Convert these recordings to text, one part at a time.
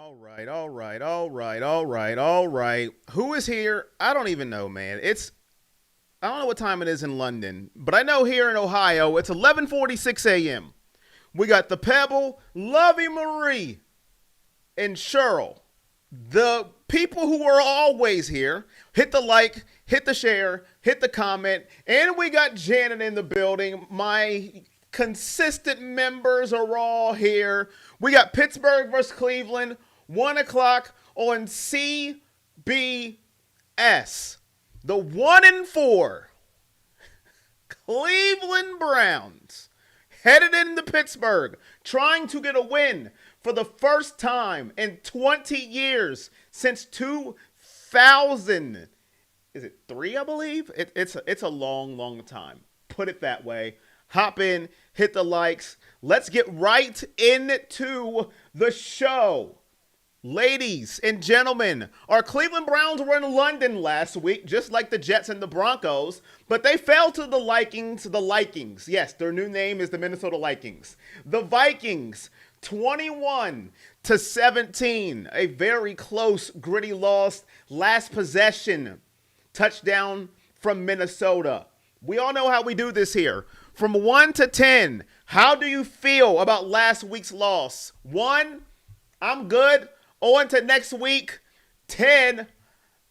All right. Who is here? I don't even know, man. I don't know what time it is in London, but I know here in Ohio it's 11:46 a.m. We got the Pebble, Lovey Marie, and Cheryl. The people who are always here. Hit the like, hit the share, hit the comment, and we got Janet in the building. My consistent members are all here. We got Pittsburgh versus Cleveland, 1 o'clock on CBS. The 1-4 Cleveland Browns headed into Pittsburgh, trying to get a win for the first time in 20 years since 2000. Is it 3, I believe? It's a long time. Put it that way. Hop in, hit the likes. Let's get right into the show. Ladies and gentlemen, our Cleveland Browns were in London last week, just like the Jets and the Broncos, but they fell to the Likings. Yes, their new name is the Minnesota Vikings. The Vikings, 21-17, a very close, gritty loss. Last possession, touchdown from Minnesota. We all know how we do this here. From 1 to 10, how do you feel about last week's loss? 1, I'm good. On to next week. 10,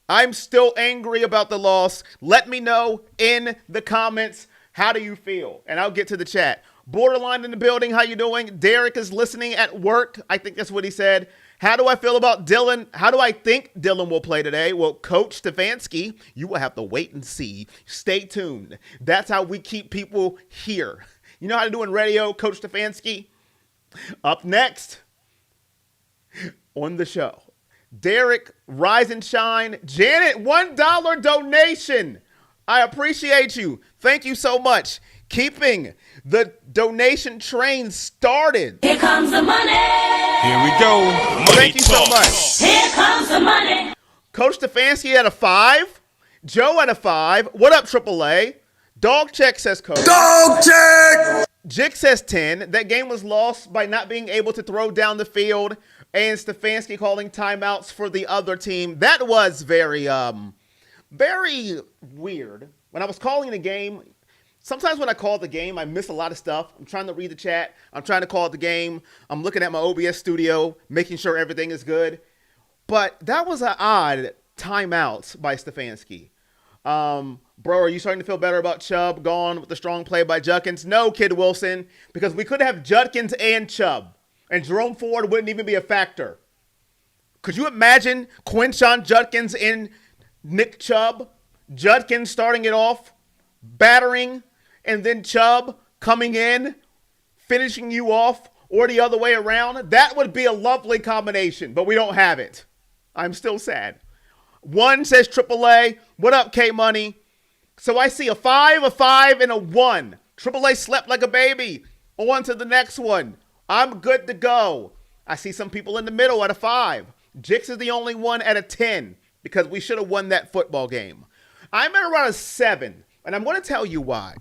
I'm still angry about the loss. Let me know in the comments, how do you feel? And I'll get to the chat. Borderline in the building, how you doing? Derek is listening at work. I think that's what he said. How do I feel about Dylan? How do I think Dylan will play today? Well, Coach Stefanski, you will have to wait and see. Stay tuned. That's how we keep people here. You know how to do in radio, Coach Stefanski? Up next on the show, Derek, rise and shine. Janet, $1 donation. I appreciate you. Thank you so much. Keeping the donation train started. Here comes the money. Here we go. Money Thank you so talk. much. Here comes the money. Coach Stefanski at a 5. Joe at a 5. What up, AAA? Dog check says Coach. Dog check. Jick says 10. That game was lost by not being able to throw down the field and Stefanski calling timeouts for the other team. That was very weird. When I was calling the game, sometimes when I call the game, I miss a lot of stuff. I'm trying to read the chat. I'm trying to call the game. I'm looking at my OBS studio, making sure everything is good. But that was an odd timeout by Stefanski. Bro, are you starting to feel better about Chubb gone with the strong play by Judkins? No, Kid Wilson, because we could have Judkins and Chubb, and Jerome Ford wouldn't even be a factor. Could you imagine Quinshon Judkins and Nick Chubb? Judkins starting it off, battering, and then Chubb coming in, finishing you off, or the other way around? That would be a lovely combination, but we don't have it. I'm still sad. 1 says AAA. What up, K-Money? So I see a 5, and a 1. AAA slept like a baby. On to the next one. I'm good to go. I see some people in the middle at a 5. Jix is the only one at a 10 because we should have won that football game. I'm at around a 7, and I'm going to tell you why.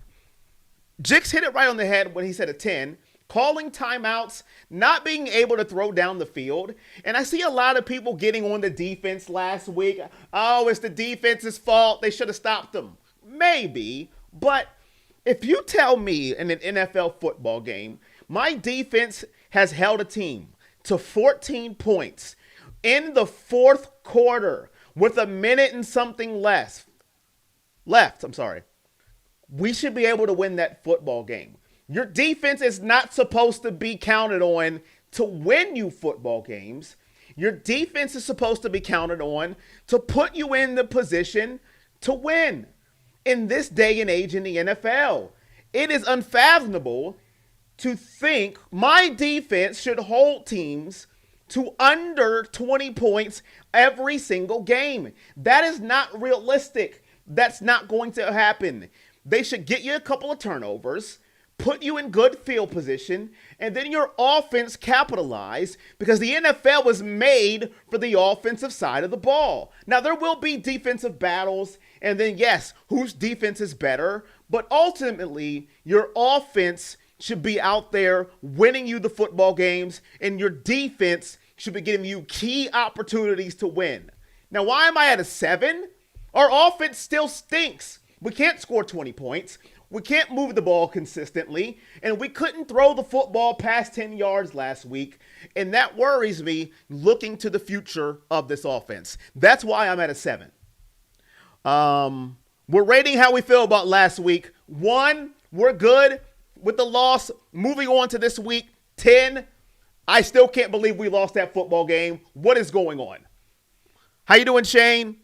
Jix hit it right on the head when he said a 10. Calling timeouts, not being able to throw down the field. And I see a lot of people getting on the defense last week. Oh, it's the defense's fault. They should have stopped them. Maybe, but if you tell me in an NFL football game, my defense has held a team to 14 points in the fourth quarter with a minute and something left, we should be able to win that football game. Your defense is not supposed to be counted on to win you football games. Your defense is supposed to be counted on to put you in the position to win. In this day and age in the NFL, it is unfathomable to think my defense should hold teams to under 20 points every single game. That is not realistic. That's not going to happen. They should get you a couple of turnovers, put you in good field position, and then your offense capitalize, because the NFL was made for the offensive side of the ball. Now, there will be defensive battles, and then, yes, whose defense is better, but ultimately, your offense should be out there winning you the football games, and your defense should be giving you key opportunities to win. Now, why am I at a 7? Our offense still stinks. We can't score 20 points. We can't move the ball consistently. And we couldn't throw the football past 10 yards last week. And that worries me looking to the future of this offense. That's why I'm at a 7. We're rating how we feel about last week. 1, we're good with the loss. Moving on to this week. 10, I still can't believe we lost that football game. What is going on? How you doing, Shane?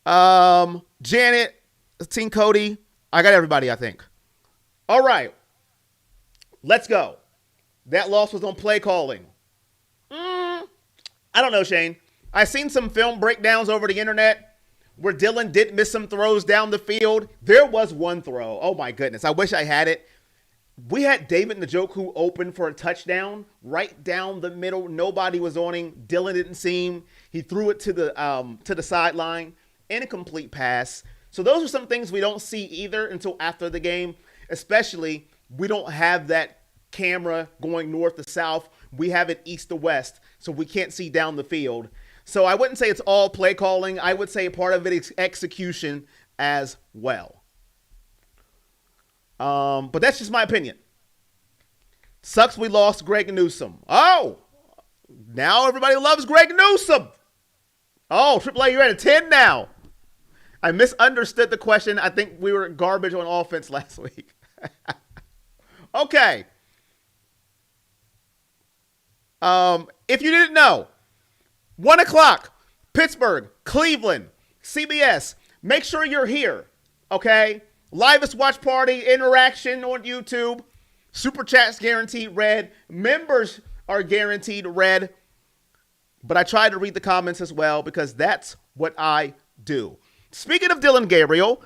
Janet, Team Cody. I got everybody, I think. All right. Let's go. That loss was on play calling. I don't know, Shane. I've seen some film breakdowns over the internet where Dylan did miss some throws down the field. There was one throw. Oh, my goodness. I wish I had it. We had David Njoku open for a touchdown right down the middle. Nobody was on him. Dylan didn't see him. He threw it to the sideline. Incomplete pass. So those are some things we don't see either until after the game. Especially, we don't have that camera going north to south. We have it east to west, so we can't see down the field. So I wouldn't say it's all play calling. I would say part of it is execution as well. But that's just my opinion. Sucks we lost Greg Newsome. Oh, now everybody loves Greg Newsome. Oh, AAA, you're at a 10 now. I misunderstood the question. I think we were garbage on offense last week. Okay. If you didn't know, 1 o'clock, Pittsburgh, Cleveland, CBS. Make sure you're here, okay? Livest watch party, interaction on YouTube. Super chats guaranteed read. Members are guaranteed read. But I try to read the comments as well because that's what I do. Speaking of Dylan Gabriel,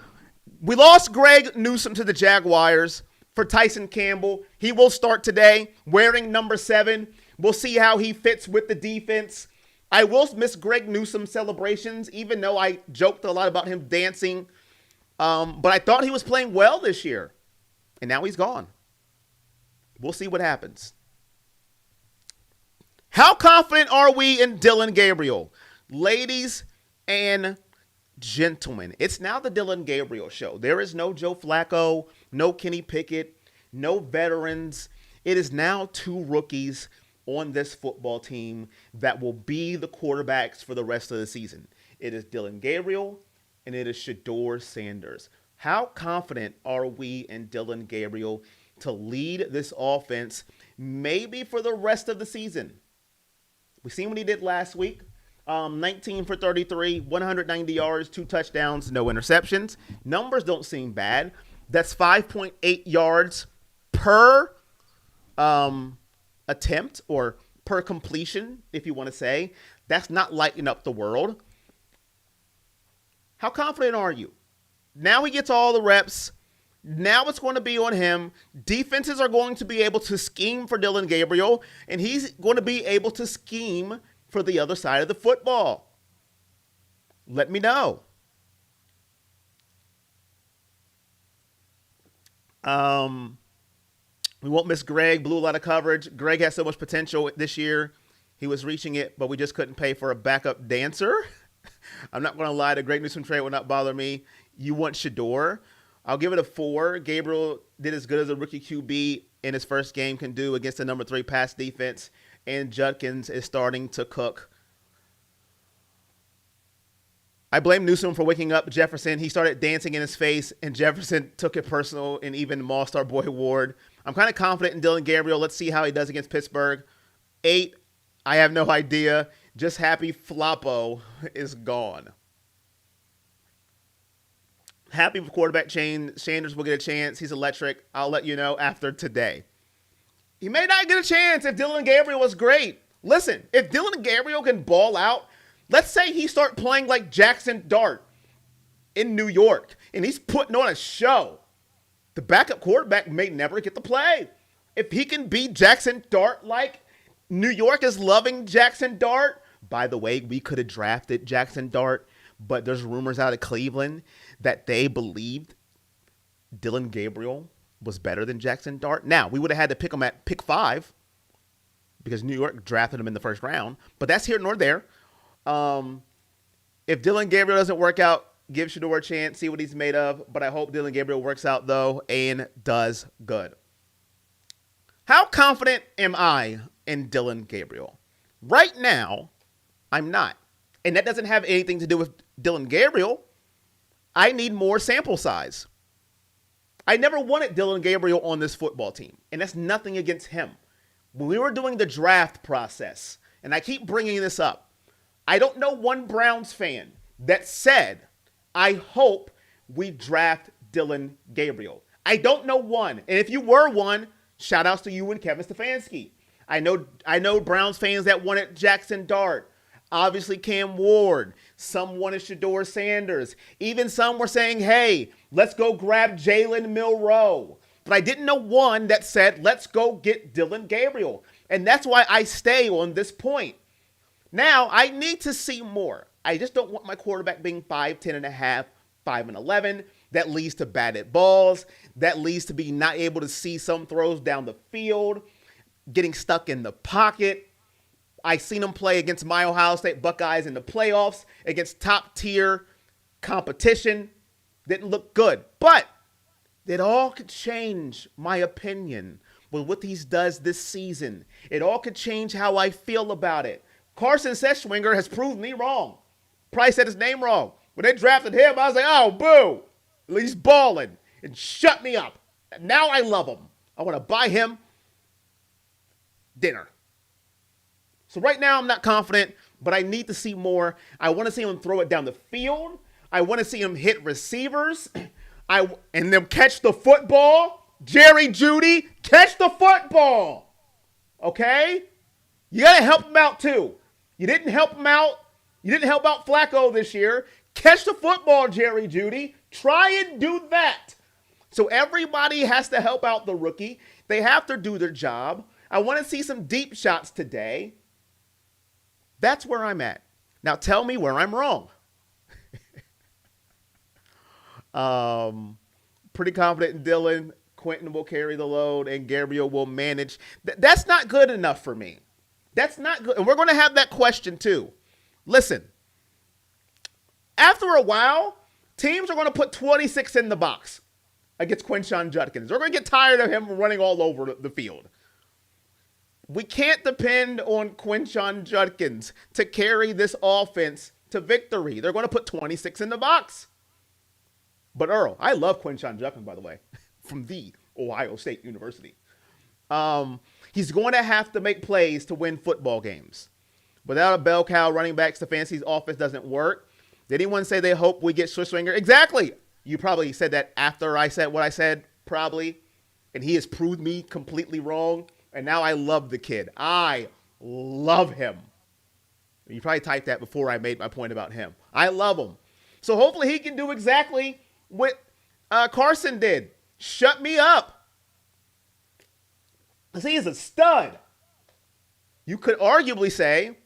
we lost Greg Newsome to the Jaguars for Tyson Campbell. He will start today wearing number 7. We'll see how he fits with the defense. I will miss Greg Newsome's celebrations, even though I joked a lot about him dancing. But I thought he was playing well this year. And now he's gone. We'll see what happens. How confident are we in Dylan Gabriel? Ladies and gentlemen, it's now the Dylan Gabriel show. There is no Joe Flacco, no Kenny Pickett, no veterans. It is now 2 rookies on this football team that will be the quarterbacks for the rest of the season. It is Dylan Gabriel and it is Shedeur Sanders. How confident are we in Dylan Gabriel to lead this offense maybe for the rest of the season? We've seen what he did last week. 19 for 33, 190 yards, 2 touchdowns, no interceptions. Numbers don't seem bad. That's 5.8 yards per attempt or per completion, if you want to say. That's not lighting up the world. How confident are you? Now he gets all the reps. Now it's going to be on him. Defenses are going to be able to scheme for Dylan Gabriel, and he's going to be able to scheme for the other side of the football. Let me know. We won't miss Greg. Blew a lot of coverage. Greg has so much potential this year. He was reaching it, but we just couldn't pay for a backup dancer. I'm not going to lie. The Greg Newsome trade will not bother me. You want Shedeur. I'll give it a 4. Gabriel did as good as a rookie QB in his first game can do against the number 3 pass defense. And Judkins is starting to cook. I blame Newsome for waking up Jefferson. He started dancing in his face, and Jefferson took it personal, and even mossed our boy Ward. I'm kind of confident in Dylan Gabriel. Let's see how he does against Pittsburgh. 8, I have no idea. Just happy Floppo is gone. Happy with quarterback Sanders will get a chance. He's electric. I'll let you know after today. He may not get a chance if Dylan Gabriel was great. Listen, if Dylan Gabriel can ball out, let's say he start playing like Jackson Dart in New York, and he's putting on a show. The backup quarterback may never get to play. If he can be Jackson Dart like New York is loving Jackson Dart. By the way, we could have drafted Jackson Dart, but there's rumors out of Cleveland that they believed Dylan Gabriel was better than Jackson Dart. Now, we would have had to pick him at pick 5, because New York drafted him in the first round. But that's here nor there. If Dylan Gabriel doesn't work out, give Shedeur a chance, see what he's made of. But I hope Dylan Gabriel works out, though, and does good. How confident am I in Dylan Gabriel? Right now, I'm not. And that doesn't have anything to do with Dylan Gabriel. I need more sample size. I never wanted Dylan Gabriel on this football team, and that's nothing against him. When we were doing the draft process, and I keep bringing this up, I don't know one Browns fan that said, I hope we draft Dylan Gabriel. I don't know one. And if you were one, shout outs to you and Kevin Stefanski. I know Browns fans that wanted Jackson Dart. Obviously Cam Ward. Some wanted Shedeur Sanders. Even some were saying, hey, let's go grab Jalen Milroe. But I didn't know one that said, let's go get Dylan Gabriel. And that's why I stay on this point. Now, I need to see more. I just don't want my quarterback being 5'10 and a half, 5'11". That leads to batted balls. That leads to being not able to see some throws down the field, getting stuck in the pocket. I seen him play against my Ohio State Buckeyes in the playoffs against top-tier competition. Didn't look good. But it all could change my opinion with what he does this season. It all could change how I feel about it. Carson Seschwinger has proved me wrong. Probably said his name wrong. When they drafted him, I was like, oh, boo. He's balling. And shut me up. Now I love him. I want to buy him dinner. So right now I'm not confident, but I need to see more. I want to see him throw it down the field. I want to see him hit receivers. And them catch the football. Jerry Jeudy, catch the football. Okay? You got to help him out too. You didn't help him out. You didn't help out Flacco this year. Catch the football, Jerry Jeudy. Try and do that. So everybody has to help out the rookie. They have to do their job. I want to see some deep shots today. That's where I'm at. Now tell me where I'm wrong. Pretty confident in Dylan. Quentin will carry the load and Gabriel will manage. That's not good enough for me. That's not good. And we're going to have that question too. Listen, after a while, teams are going to put 26 in the box against Quinshon Judkins. They're going to get tired of him running all over the field. We can't depend on Quinshon Judkins to carry this offense to victory. They're going to put 26 in the box. But Earl, I love Quinshon Judkins, by the way, from the Ohio State University. He's going to have to make plays to win football games. Without a bell cow running back, Stefanski's offense doesn't work. Did anyone say they hope we get Schwinger? Exactly. You probably said that after I said what I said, probably. And he has proved me completely wrong. And now I love the kid. I love him. You probably typed that before I made my point about him. I love him. So hopefully he can do exactly what Carson did. Shut me up. Because he is a stud. You could arguably say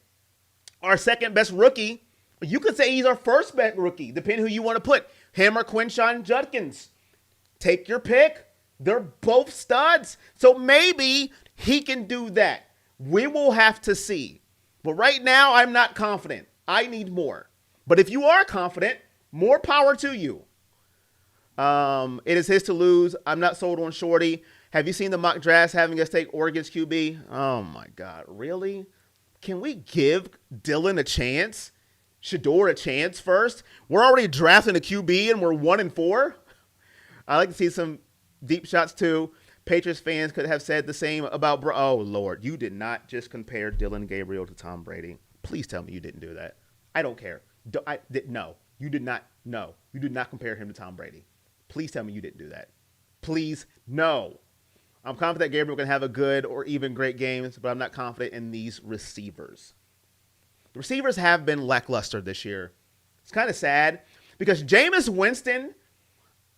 our second best rookie. You could say he's our first best rookie, depending who you want to put. Him or Quinshon Judkins. Take your pick. They're both studs. So maybe he can do that. We will have to see. But right now, I'm not confident. I need more. But if you are confident, more power to you. It is his to lose. I'm not sold on Shorty. Have you seen the mock drafts having us take Oregon's QB? Oh, my God. Really? Can we give Dylan a chance? Shedeur a chance first? We're already drafting a QB and we're 1-4? I like to see some deep shots, too. Patriots fans could have said the same about oh, Lord. You did not just compare Dylan Gabriel to Tom Brady. Please tell me you didn't do that. I don't care. No. You did not. No. You did not compare him to Tom Brady. Please tell me you didn't do that. Please, no. I'm confident Gabriel can have a good or even great games, but I'm not confident in these receivers. The receivers have been lackluster this year. It's kind of sad because Jameis Winston,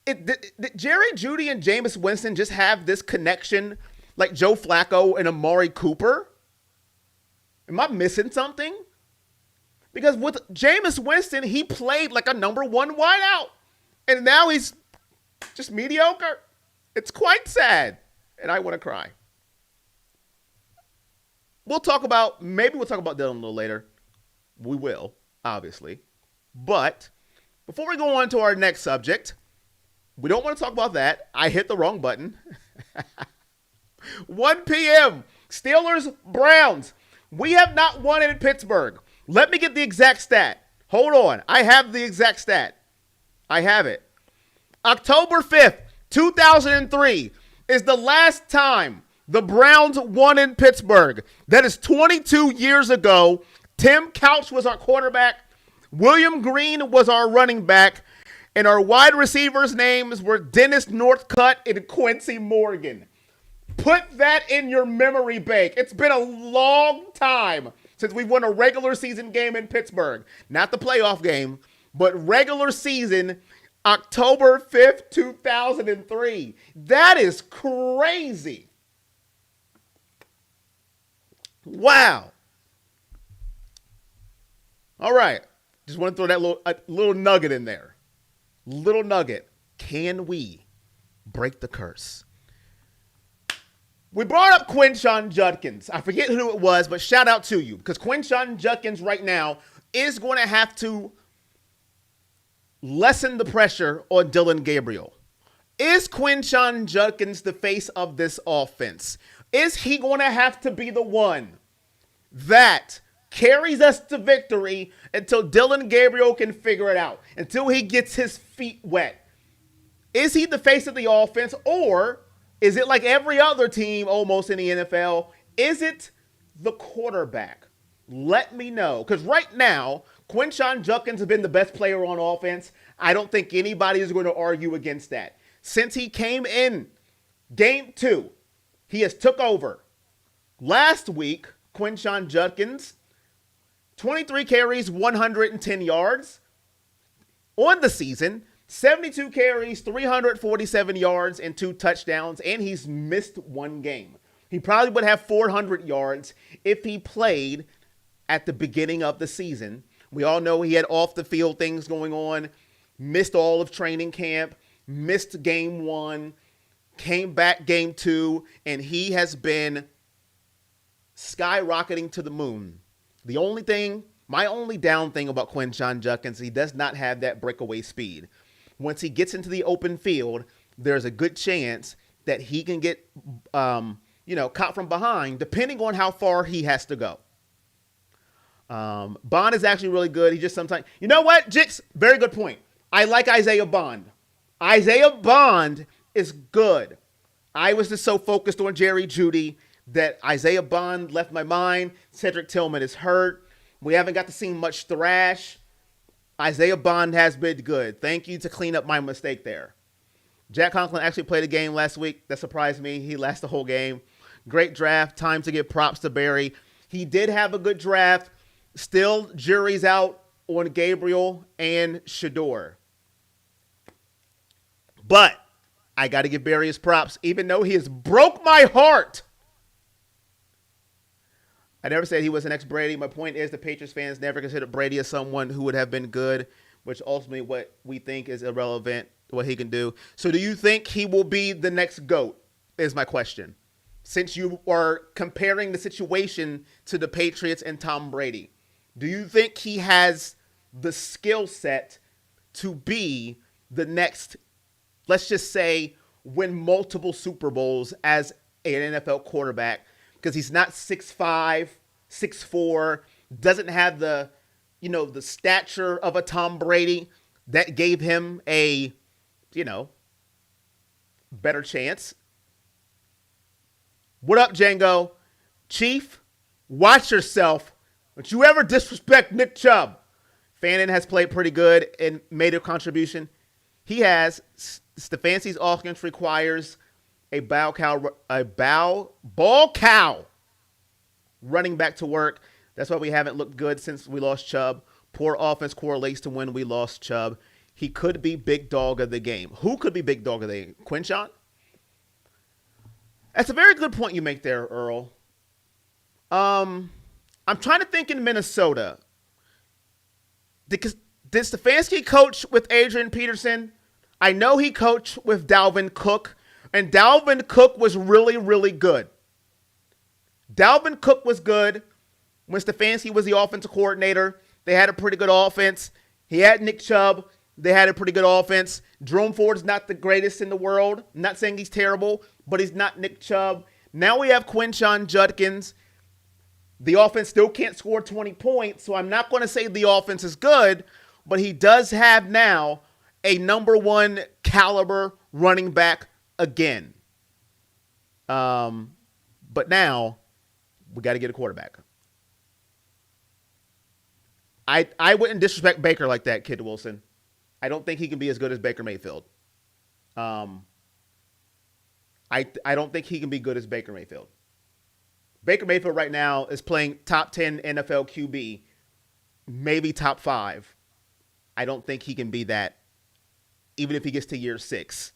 did Jerry Jeudy and Jameis Winston just have this connection like Joe Flacco and Amari Cooper? Am I missing something? Because with Jameis Winston, he played like a number one wideout. And now he's just mediocre. It's quite sad. And I want to cry. we'll talk about Dylan a little later. We will, obviously. But before we go on to our next subject, we don't want to talk about that. I hit the wrong button. 1 p.m. Steelers, Browns. We have not won in Pittsburgh. Let me get the exact stat. Hold on. I have the exact stat. I have it. October 5th, 2003 is the last time the Browns won in Pittsburgh. That is 22 years ago. Tim Couch was our quarterback. William Green was our running back. And our wide receivers' names were Dennis Northcutt and Quincy Morgan. Put that in your memory bank. It's been a long time since we've won a regular season game in Pittsburgh. Not the playoff game, but regular season, October 5th, 2003. That is crazy. Wow. All right. Just want to throw that little nugget in there. Little nugget. Can we break the curse? We brought up Quinshon Judkins. I forget who it was, but shout out to you. Because Quinshon Judkins right now is going to have to lessen the pressure on Dillon Gabriel. Is Quinshon Judkins the face of this offense? Is he going to have to be the one that carries us to victory until Dillon Gabriel can figure it out? Until he gets his feet wet? Is he the face of the offense, or is it like every other team almost in the NFL? Is it the quarterback? Let me know. Because right now, Quinshon Judkins has been the best player on offense. I don't think anybody is going to argue against that. Since he came in game 2, he has took over. Last week, Quinshon Judkins, 23 carries, 110 yards. On the season, 72 carries, 347 yards, and 2 touchdowns, and he's missed one game. He probably would have 400 yards if he played at the beginning of the season. We all know he had off-the-field things going on, missed all of training camp, missed game 1, came back game 2, and he has been skyrocketing to the moon. My only down thing about Quinshon Judkins, he does not have that breakaway speed. Once he gets into the open field, there's a good chance that he can get, caught from behind, depending on how far he has to go. Bond is actually really good. He just sometimes, you know what, Jix? Very good point. I like Isaiah Bond. Isaiah Bond is good. I was just so focused on Jerry Jeudy that Isaiah Bond left my mind. Cedric Tillman is hurt. We haven't got to see much thrash. Isaiah Bond has been good. Thank you to clean up my mistake there. Jack Conklin actually played a game last week. That surprised me. He lasted the whole game. Great draft. Time to give props to Barry. He did have a good draft. Still, jury's out on Gabriel and Shador. But I got to give Barry his props, even though he has broke my heart. I never said he was an ex-Brady. My point is the Patriots fans never considered Brady as someone who would have been good, which ultimately what we think is irrelevant, what he can do. So do you think he will be the next GOAT, is my question. Since you are comparing the situation to the Patriots and Tom Brady, do you think he has the skill set to be the next, let's just say, win multiple Super Bowls as an NFL quarterback? Because he's not 6'5", 6'4", doesn't have the stature of a Tom Brady that gave him a, better chance. What up, Django? Chief, watch yourself. Don't you ever disrespect Nick Chubb. Fannin has played pretty good and made a contribution. He has. Stefanski's offense requires a ball cow running back to work. That's why we haven't looked good since we lost Chubb. Poor offense correlates to when we lost Chubb. He could be big dog of the game. Who could be big dog of the game? Quinshon? That's a very good point you make there, Earl. I'm trying to think in Minnesota. Did Stefanski coach with Adrian Peterson? I know he coached with Dalvin Cook. And Dalvin Cook was really, really good. Dalvin Cook was good when Stefanski was the offensive coordinator. They had a pretty good offense. He had Nick Chubb. They had a pretty good offense. Jerome Ford's not the greatest in the world. I'm not saying he's terrible, but he's not Nick Chubb. Now we have Quinshon Judkins. The offense still can't score 20 points, so I'm not going to say the offense is good, but he does have now a number one caliber running back again. But now we got to get a quarterback. I wouldn't disrespect Baker like that, Kid Wilson. I don't think he can be as good as Baker Mayfield. I don't think he can be good as Baker Mayfield. Baker Mayfield right now is playing top 10 NFL QB, maybe top 5. I don't think he can be that, even if he gets to year 6.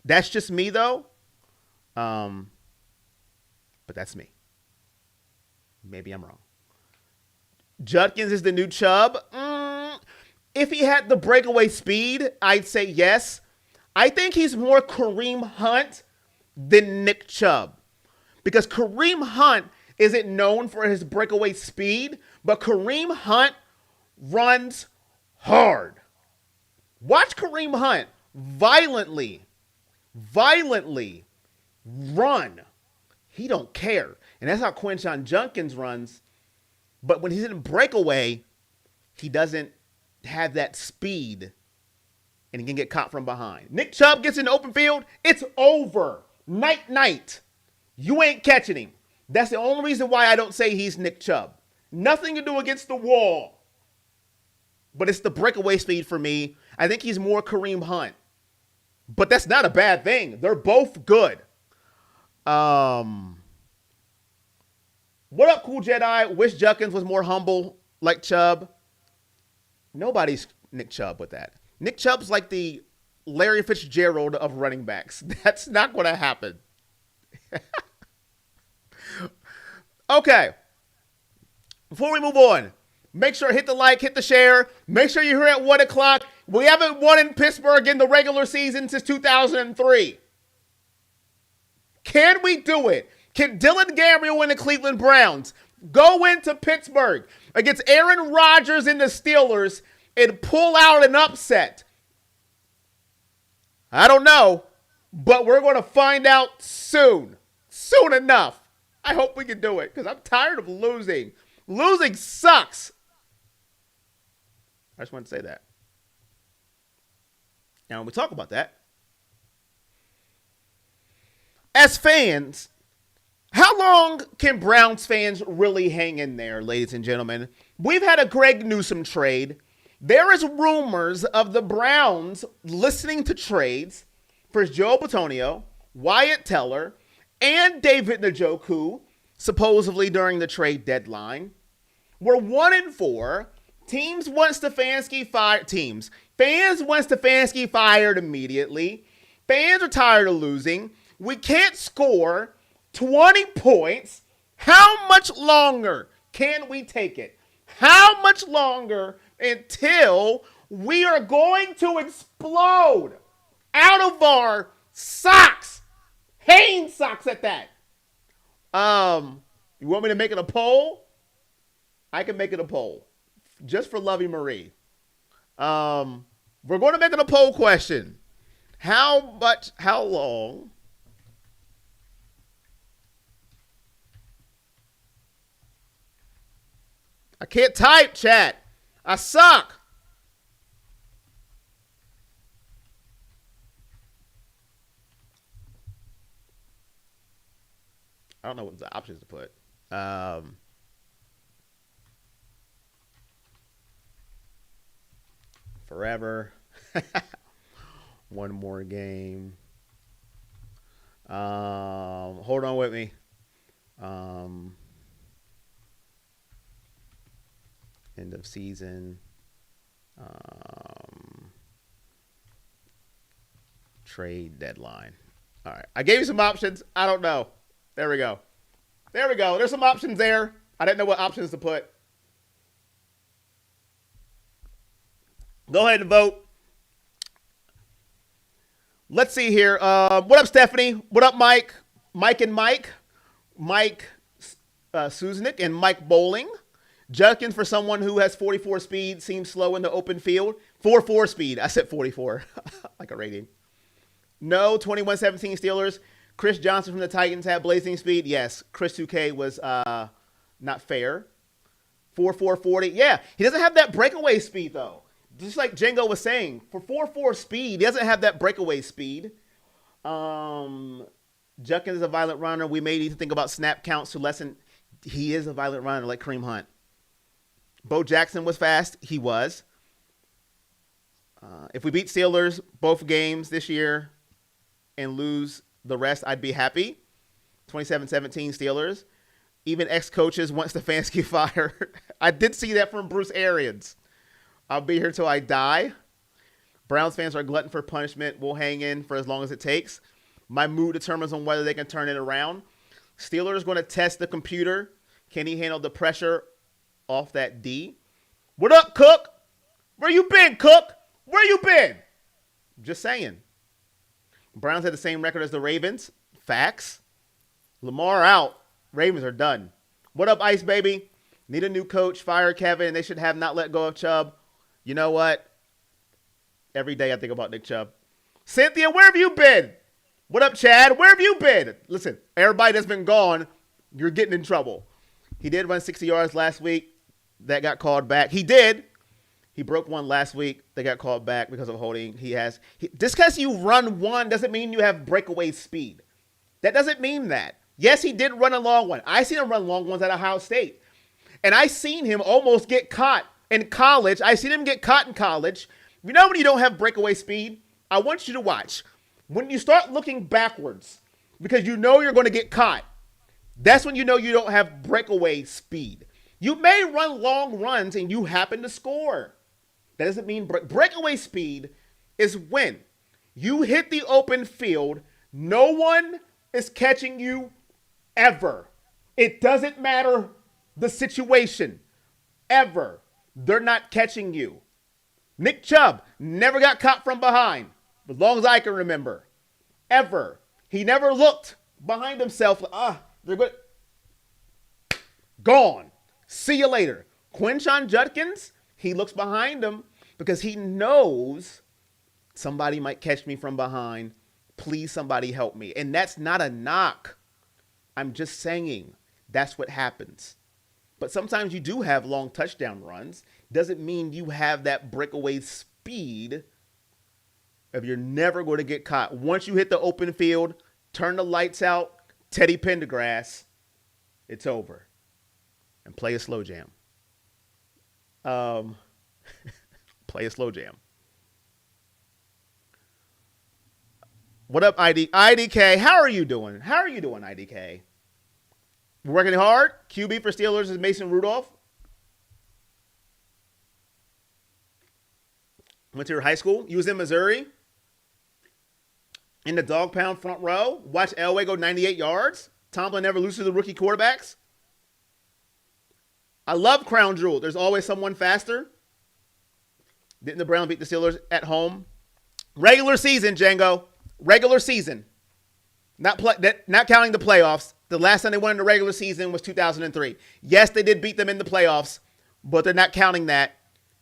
That's just me, though. But that's me. Maybe I'm wrong. Judkins is the new Chubb. If he had the breakaway speed, I'd say yes. I think he's more Kareem Hunt than Nick Chubb. Because Kareem Hunt isn't known for his breakaway speed, but Kareem Hunt runs hard. Watch Kareem Hunt violently run. He don't care. And that's how Quinshon Judkins runs. But when he's in a breakaway, he doesn't have that speed, and he can get caught from behind. Nick Chubb gets in the open field, it's over. Night. You ain't catching him. That's the only reason why I don't say he's Nick Chubb. Nothing to do against the wall. But it's the breakaway speed for me. I think he's more Kareem Hunt. But that's not a bad thing. They're both good. What up, Cool Jedi? Wish Judkins was more humble like Chubb. Nobody's Nick Chubb with that. Nick Chubb's like the Larry Fitzgerald of running backs. That's not going to happen. Okay. Before we move on, make sure hit the like, hit the share. Make sure you're here at 1 o'clock. We haven't won in Pittsburgh in the regular season since 2003. Can we do it? Can Dylan Gabriel and the Cleveland Browns go into Pittsburgh against Aaron Rodgers and the Steelers and pull out an upset? I don't know, but we're going to find out soon. Soon enough. I hope we can do it because I'm tired of losing. Losing sucks. I just wanted to say that. Now, when we talk about that, as fans, how long can Browns fans really hang in there, ladies and gentlemen? We've had a Greg Newsome trade. There is rumors of the Browns listening to trades for Joe Bitonio, Wyatt Teller, and David Njoku, supposedly during the trade deadline. We're 1-4. Fans want Stefanski fired immediately. Fans are tired of losing. We can't score 20 points. How much longer can we take it? How much longer until we are going to explode out of our socks? Hanes socks at that. You want me to make it a poll? I can make it a poll. Just for Lovey Marie. We're going to make it a poll question. How long I can't type, chat. I suck. I don't know what the options to put. Forever. One more game. Hold on with me. End of season. Trade deadline. All right. I gave you some options. I don't know. There we go. There's some options there. I didn't know what options to put. Go ahead and vote. Let's see here. What up, Stephanie? What up, Mike? Mike Susnick and Mike Bowling. Judkins, for someone who has 44 speed, seems slow in the open field. 4.4 speed. I said 44. Like a rating. No, 21-17 Steelers. Chris Johnson from the Titans had blazing speed. Yes, Chris 2K was not fair. 4.440. Yeah, he doesn't have that breakaway speed, though. Just like Django was saying, for 4.4 speed, he doesn't have that breakaway speed. Judkins is a violent runner. We may need to think about snap counts to lessen. He is a violent runner like Kareem Hunt. Bo Jackson was fast. He was. If we beat Steelers both games this year and lose the rest, I'd be happy. 27-17 Steelers. Even ex-coaches want Stefanski fired. I did see that from Bruce Arians. I'll be here till I die. Browns fans are glutton for punishment. We'll hang in for as long as it takes. My mood determines on whether they can turn it around. Steelers going to test the computer. Can he handle the pressure off that D? What up, Cook? Where you been, Cook? Where you been? Just saying. Browns had the same record as the Ravens. Facts. Lamar out. Ravens are done. What up, Ice Baby? Need a new coach. Fire Kevin. They should have not let go of Chubb. You know what? Every day I think about Nick Chubb. Cynthia, where have you been? What up, Chad? Where have you been? Listen, everybody that's been gone, you're getting in trouble. He did run 60 yards last week. That got called back. He did. He broke one last week. They got called back because of holding. Just because you run one doesn't mean you have breakaway speed. That doesn't mean that. Yes, he did run a long one. I seen him run long ones at Ohio State. And I seen him almost get caught in college. I seen him get caught in college. You know when you don't have breakaway speed? I want you to watch. When you start looking backwards because you know you're going to get caught, that's when you know you don't have breakaway speed. You may run long runs and you happen to score. That doesn't mean breakaway speed is when you hit the open field, no one is catching you ever. It doesn't matter the situation. Ever. They're not catching you. Nick Chubb never got caught from behind, as long as I can remember. Ever. He never looked behind himself. They're good. Gone. See you later. Quinshon Judkins, he looks behind him because he knows somebody might catch me from behind. Please, somebody help me. And that's not a knock. I'm just saying that's what happens. But sometimes you do have long touchdown runs. Doesn't mean you have that breakaway speed if you're never going to get caught. Once you hit the open field, turn the lights out, Teddy Pendergrass, it's over. And play a slow jam. Play a slow jam. What up, IDK? How are you doing? How are you doing, IDK? Working hard. QB for Steelers is Mason Rudolph. Went to your high school. You was in Missouri. In the dog pound front row. Watch Elway go 98 yards. Tomlin never loses to the rookie quarterbacks. I love Crown Jewel. There's always someone faster. Didn't the Browns beat the Steelers at home? Regular season, Django. Regular season. Not counting the playoffs. The last time they won in the regular season was 2003. Yes, they did beat them in the playoffs, but they're not counting that.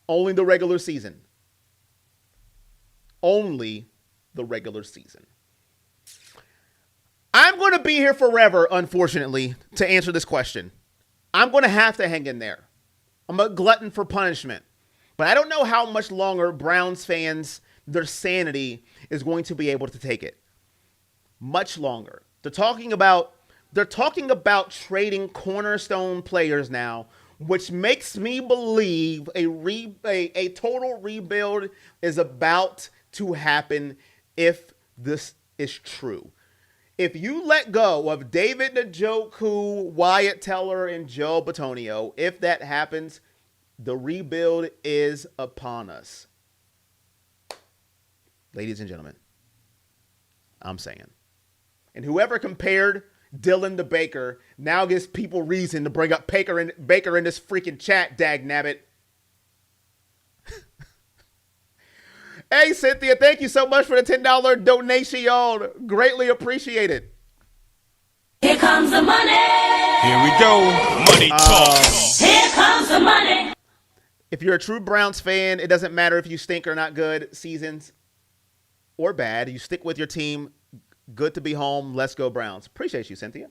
Only the regular season. Only the regular season. I'm going to be here forever, unfortunately, to answer this question. I'm going to have to hang in there. I'm a glutton for punishment. But I don't know how much longer Browns fans, their sanity, is going to be able to take it. Much longer. They're talking about trading cornerstone players now, which makes me believe a total rebuild is about to happen if this is true. If you let go of David Njoku, Wyatt Teller, and Joe Bitonio, if that happens, the rebuild is upon us. Ladies and gentlemen, I'm saying. And whoever compared Dylan to Baker now gives people reason to bring up Baker in this freaking chat, dagnabbit. Hey, Cynthia, thank you so much for the $10 donation, y'all. Greatly appreciate it. Here comes the money. Here we go. Money talk. Here comes the money. If you're a true Browns fan, it doesn't matter if you stink or not good, seasons or bad. You stick with your team. Good to be home. Let's go Browns. Appreciate you, Cynthia.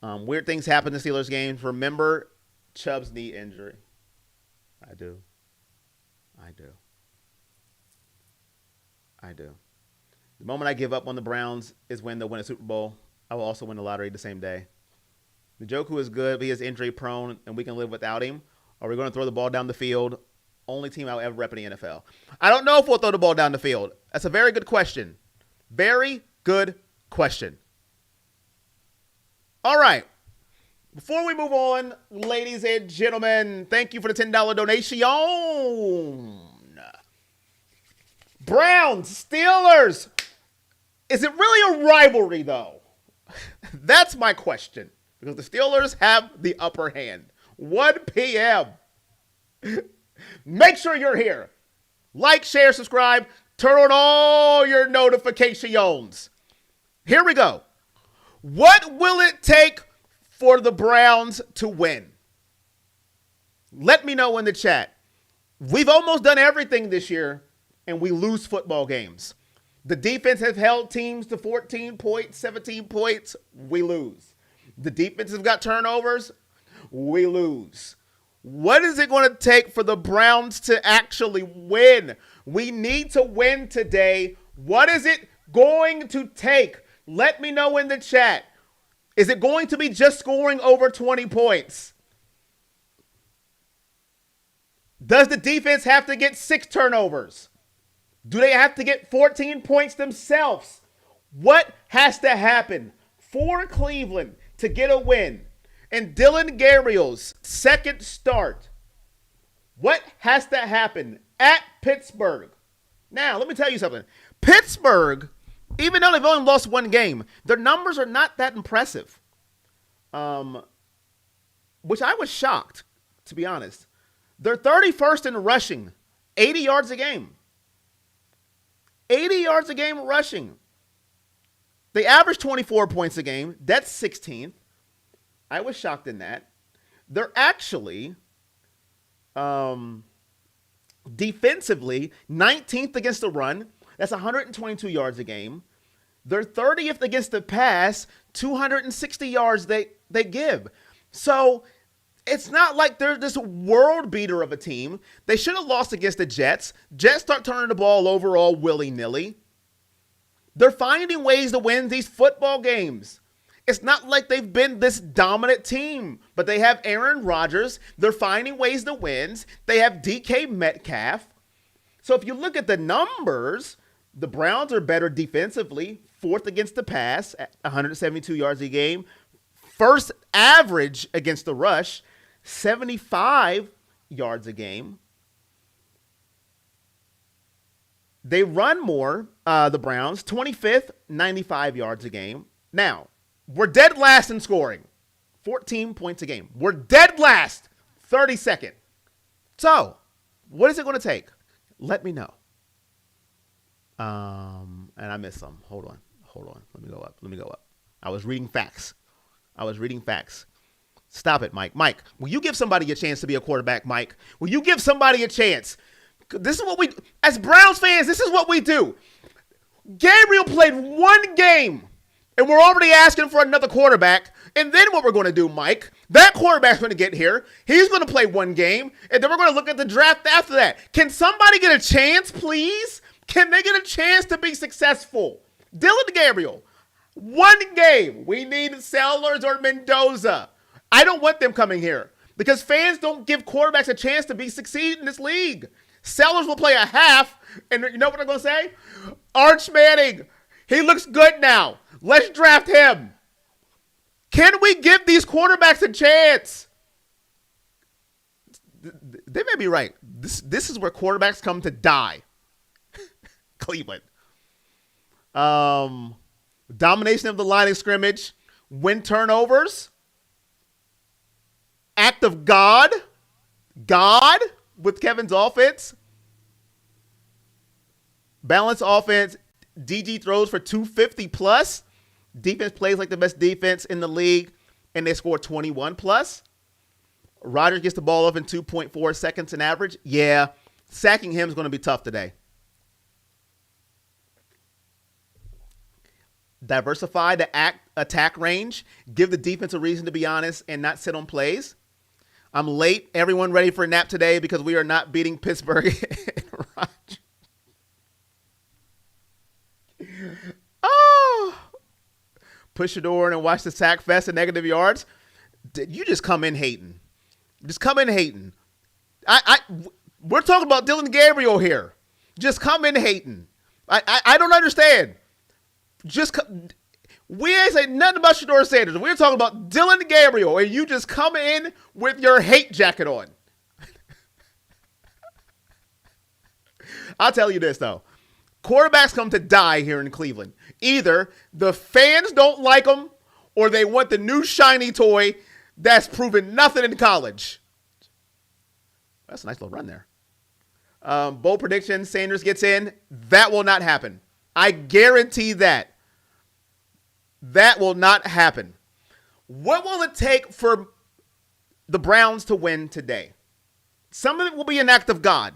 Weird things happen in Steelers games. Remember Chubb's knee injury. I do. The moment I give up on the Browns is when they'll win a Super Bowl. I will also win the lottery the same day. Njoku is good, but he is injury prone, and we can live without him. Are we going to throw the ball down the field? Only team I'll ever rep in the NFL. I don't know if we'll throw the ball down the field. That's a very good question. Very good question. All right. Before we move on, ladies and gentlemen, thank you for the $10 donation. Browns, Steelers. Is it really a rivalry, though? That's my question. Because the Steelers have the upper hand. 1 p.m. Make sure you're here. Like, share, subscribe. Turn on all your notifications. Here we go. What will it take for the Browns to win? Let me know in the chat. We've almost done everything this year, and we lose football games. The defense has held teams to 14 points, 17 points. We lose. The defense has got turnovers. We lose. What is it going to take for the Browns to actually win? We need to win today. What is it going to take? Let me know in the chat. Is it going to be just scoring over 20 points? Does the defense have to get 6 turnovers? Do they have to get 14 points themselves? What has to happen for Cleveland to get a win? And Dylan Gabriel's second start. What has to happen at Pittsburgh? Now, let me tell you something. Pittsburgh, even though they've only lost 1 game, their numbers are not that impressive. Which I was shocked, to be honest. They're 31st in rushing, 80 yards a game. 80 yards a game rushing. They average 24 points a game. That's 16th. I was shocked in that. They're actually defensively 19th against the run. That's 122 yards a game. They're 30th against the pass, 260 yards they give. So it's not like they're this world beater of a team. They should have lost against the Jets. Jets start turning the ball over all willy-nilly. They're finding ways to win these football games. It's not like they've been this dominant team, but they have Aaron Rodgers. They're finding ways to win. They have DK Metcalf. So if you look at the numbers, the Browns are better defensively, 4th against the pass at 172 yards a game, first average against the rush, 75 yards a game. They run more, the Browns, 25th, 95 yards a game. Now, we're dead last in scoring, 14 points a game. We're dead last, 32nd. So, what is it going to take? Let me know. And I missed some. Hold on. Let me go up. I was reading facts. Stop it, Mike. Mike, will you give somebody a chance to be a quarterback, Mike? Will you give somebody a chance? This is what we, as Browns fans, this is what we do. Gabriel played 1 game, and we're already asking for another quarterback. And then what we're going to do, Mike, that quarterback's going to get here. He's going to play 1 game, and then we're going to look at the draft after that. Can somebody get a chance, please? Can they get a chance to be successful? Dylan Gabriel, 1 game. We need Sellers or Mendoza. I don't want them coming here because fans don't give quarterbacks a chance to succeed in this league. Sellers will play a half, and you know what I'm going to say? Arch Manning, he looks good now. Let's draft him. Can we give these quarterbacks a chance? They may be right. This is where quarterbacks come to die. Cleveland. Domination of the line of scrimmage. Win turnovers. Act of God. God with Kevin's offense. Balanced offense. DG throws for 250 plus. Defense plays like the best defense in the league. and they score 21 plus. Rodgers gets the ball off in 2.4 seconds in average. Yeah, sacking him is going to be tough today. Diversify the attack range. Give the defense a reason to be honest and not sit on plays. I'm late. Everyone ready for a nap today because we are not beating Pittsburgh. Oh, push the door and watch the sack fest and negative yards. You just come in hating. Just come in hating. We're talking about Dylan Gabriel here. Just come in hating. I don't understand. We ain't say nothing about Shedeur Sanders. We're talking about Dylan Gabriel, and you just come in with your hate jacket on. I'll tell you this, though. Quarterbacks come to die here in Cleveland. Either the fans don't like them, or they want the new shiny toy that's proven nothing in college. That's a nice little run there. Bold prediction, Sanders gets in. That will not happen. I guarantee that. That will not happen. What will it take for the Browns to win today? Some of it will be an act of God.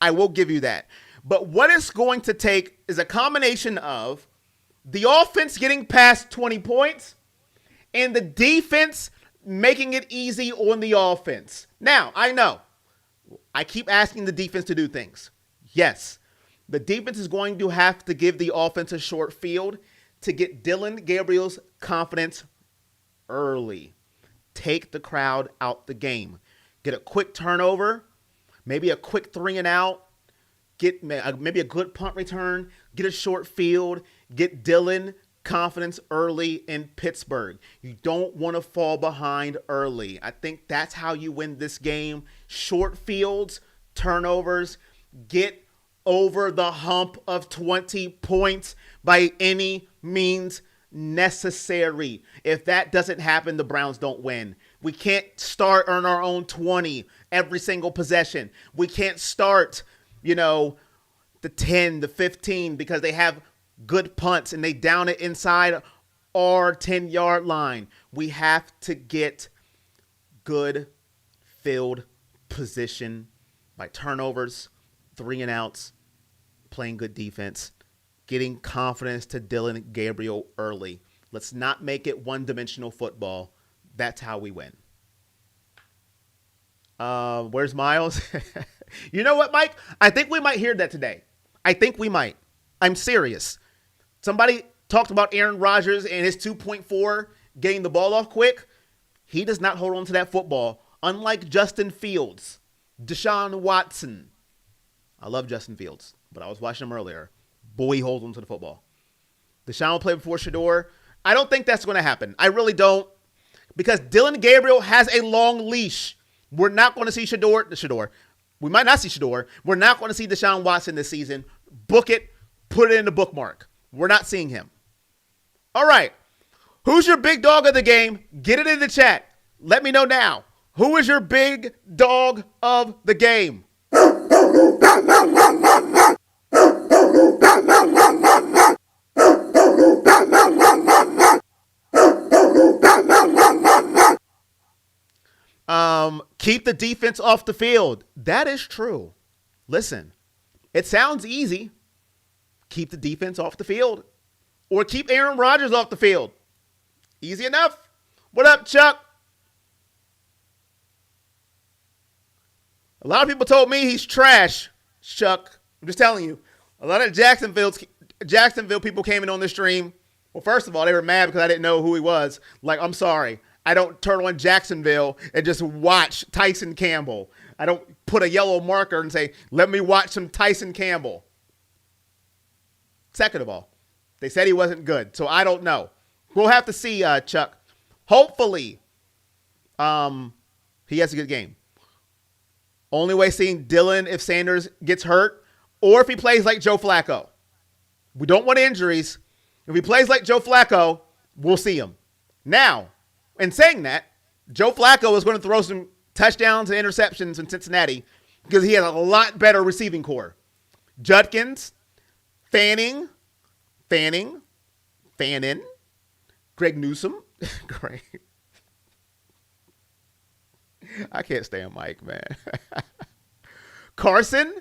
I will give you that. But what it's going to take is a combination of the offense getting past 20 points and the defense making it easy on the offense. Now, I know. I keep asking the defense to do things. Yes, the defense is going to have to give the offense a short field to get Dylan Gabriel's confidence early. Take the crowd out the game. Get a quick turnover, maybe a quick 3 and out, get maybe a good punt return, get a short field, get Dylan confidence early in Pittsburgh. You don't want to fall behind early. I think that's how you win this game. Short fields, turnovers, get over the hump of 20 points by any means necessary. If that doesn't happen, the Browns don't win. We can't start on our own 20 every single possession. We can't start, the 10, the 15 because they have good punts and they down it inside our 10-yard line. We have to get good field position by turnovers, 3 and outs, playing good defense, getting confidence to Dylan Gabriel early. Let's not make it one-dimensional football. That's how we win. Where's Miles? You know what, Mike? I think we might hear that today. I think we might. I'm serious. Somebody talked about Aaron Rodgers and his 2.4 getting the ball off quick. He does not hold on to that football. Unlike Justin Fields, Deshaun Watson. I love Justin Fields, but I was watching him earlier. Boy, he holds on to the football. Deshaun will play before Shedeur. I don't think that's going to happen. I really don't. Because Dylan Gabriel has a long leash. We're not going to see Shedeur. We might not see Shedeur. We're not going to see Deshaun Watson this season. Book it. Put it in the bookmark. We're not seeing him. All right. Who's your big dog of the game? Get it in the chat. Let me know now. Who is your big dog of the game? Keep the defense off the field. That is true. Listen, it sounds easy. Keep the defense off the field. Or keep Aaron Rodgers off the field. Easy enough. What up, Chuck? A lot of people told me he's trash, Chuck. I'm just telling you. A lot of Jacksonville people came in on this stream. Well, first of all, they were mad because I didn't know who he was. Like, I'm sorry. I don't turn on Jacksonville and just watch Tyson Campbell. I don't put a yellow marker and say, let me watch some Tyson Campbell. Second of all, they said he wasn't good, so I don't know. We'll have to see, Chuck. Hopefully, he has a good game. Only way seeing Dylan if Sanders gets hurt or if he plays like Joe Flacco. We don't want injuries. If he plays like Joe Flacco, we'll see him. Now, in saying that, Joe Flacco is going to throw some touchdowns and interceptions in Cincinnati because he has a lot better receiving core. Judkins, Fanning, Greg Newsome, great. I can't stand Mike, man. Carson,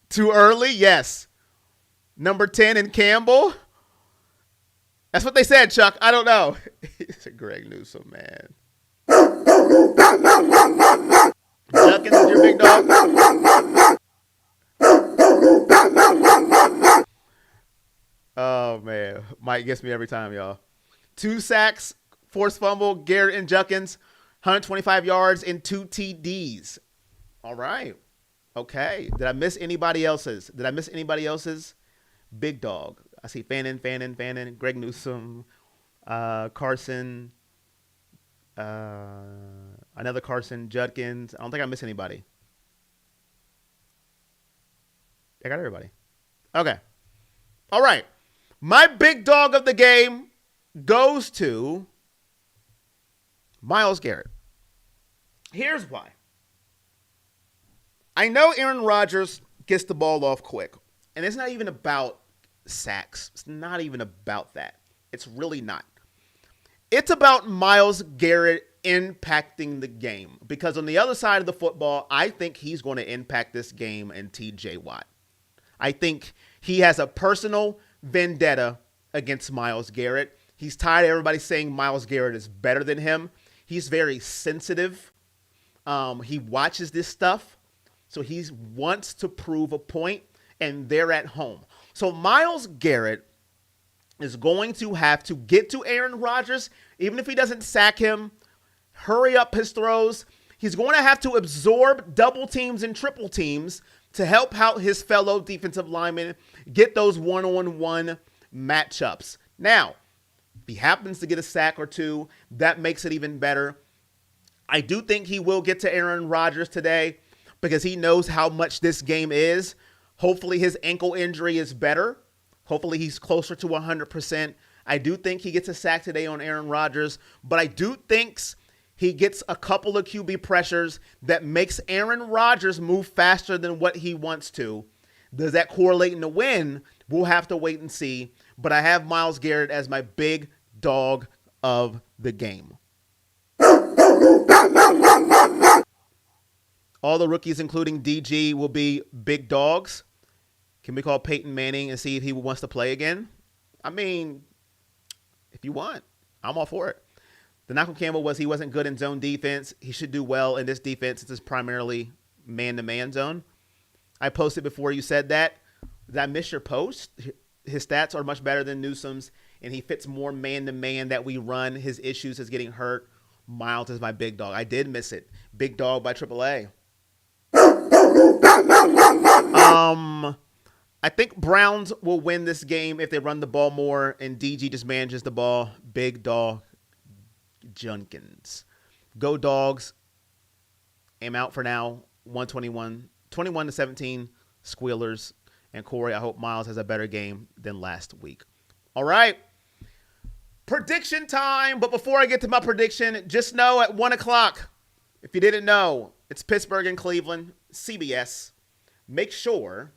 too early? Yes. Number 10 in Campbell? That's what they said, Chuck. I don't know. It's a Greg Newsome, man. Junkins is your big dog? Oh, man. Mike gets me every time, y'all. 2 sacks, forced fumble, Garrett and Junkins, 125 yards and 2 TDs. All right. Okay. Did I miss anybody else's? Big dog. I see Fannin, Greg Newsome, Carson, another Carson, Judkins. I don't think I missed anybody. I got everybody. Okay. All right. My big dog of the game goes to Myles Garrett. Here's why. I know Aaron Rodgers gets the ball off quick, and it's not even about sacks. It's not even about that. It's really not. It's about Myles Garrett impacting the game, because on the other side of the football, I think he's going to impact this game in TJ Watt. I think he has a personal vendetta against Myles Garrett. He's tired of everybody saying Myles Garrett is better than him. He's very sensitive. He watches this stuff, so he wants to prove a point, and they're at home. So Myles Garrett is going to have to get to Aaron Rodgers, even if he doesn't sack him, hurry up his throws. He's going to have to absorb double teams and triple teams to help out his fellow defensive linemen get those one-on-one matchups. Now, if he happens to get a sack or two, that makes it even better. I do think he will get to Aaron Rodgers today because he knows how much this game is. Hopefully his ankle injury is better. Hopefully he's closer to 100%. I do think he gets a sack today on Aaron Rodgers, but I do think he gets a couple of QB pressures that makes Aaron Rodgers move faster than what he wants to. Does that correlate in the win? We'll have to wait and see. But I have Myles Garrett as my big dog of the game. All the rookies, including DG, will be big dogs. Can we call Peyton Manning and see if he wants to play again? I mean, if you want, I'm all for it. The knock on Campbell was he wasn't good in zone defense. He should do well in this defense. This is primarily man-to-man zone. I posted before you said that. Did I miss your post? His stats are much better than Newsome's, and he fits more man-to-man that we run. His issues is getting hurt. Myles is my big dog. I did miss it. Big dog by AAA. I think Browns will win this game if they run the ball more and DG just manages the ball. Big dog Junkins. Go Dogs. I'm out for now. 21-17 Squealers. And Corey, I hope Myles has a better game than last week. All right. Prediction time. But before I get to my prediction, just know at 1 o'clock, if you didn't know, it's Pittsburgh and Cleveland, CBS. Make sure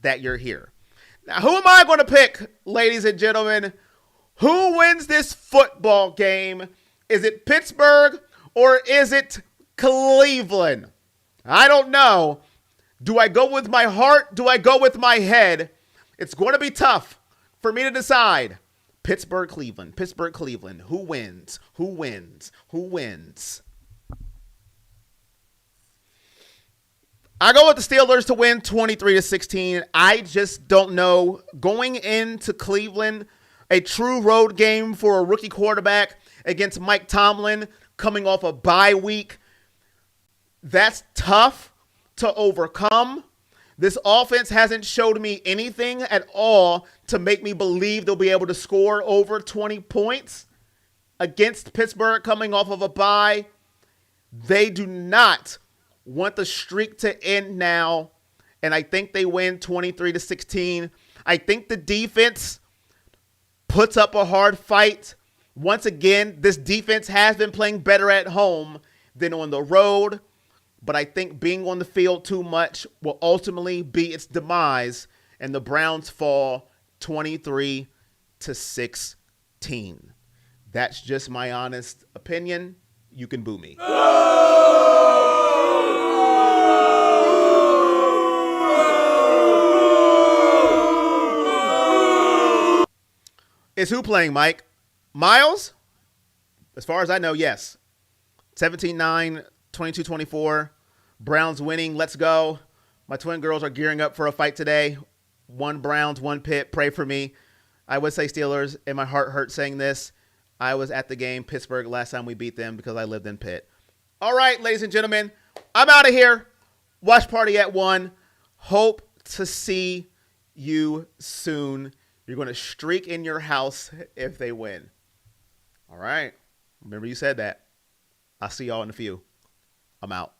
that you're here. Now, who am I going to pick, ladies and gentlemen? Who wins this football game? Is it Pittsburgh or is it Cleveland? I don't know. Do I go with my heart? Do I go with my head? It's going to be tough for me to decide. Pittsburgh, Cleveland. Pittsburgh, Cleveland. Who wins? Who wins? Who wins? I go with the Steelers to win 23-16. I just don't know. Going into Cleveland, a true road game for a rookie quarterback against Mike Tomlin coming off a bye week. That's tough to overcome. This offense hasn't showed me anything at all to make me believe they'll be able to score over 20 points against Pittsburgh coming off of a bye. They do not want the streak to end now, and I think they win 23-16. I think the defense puts up a hard fight. Once again, this defense has been playing better at home than on the road, but I think being on the field too much will ultimately be its demise, and the Browns fall 23-16. That's just my honest opinion. you can boo me. Is who playing, Mike? Miles? As far as I know, yes. 17-9, 22-24. Browns winning. Let's go. My twin girls are gearing up for a fight today. One Browns, one Pitt. Pray for me. I would say Steelers, and my heart hurts saying this. I was at the game, Pittsburgh, last time we beat them because I lived in Pitt. All right, ladies and gentlemen, I'm out of here. Watch party at 1. Hope to see you soon. You're going to streak in your house if they win. All right. Remember you said that. I'll see y'all in a few. I'm out.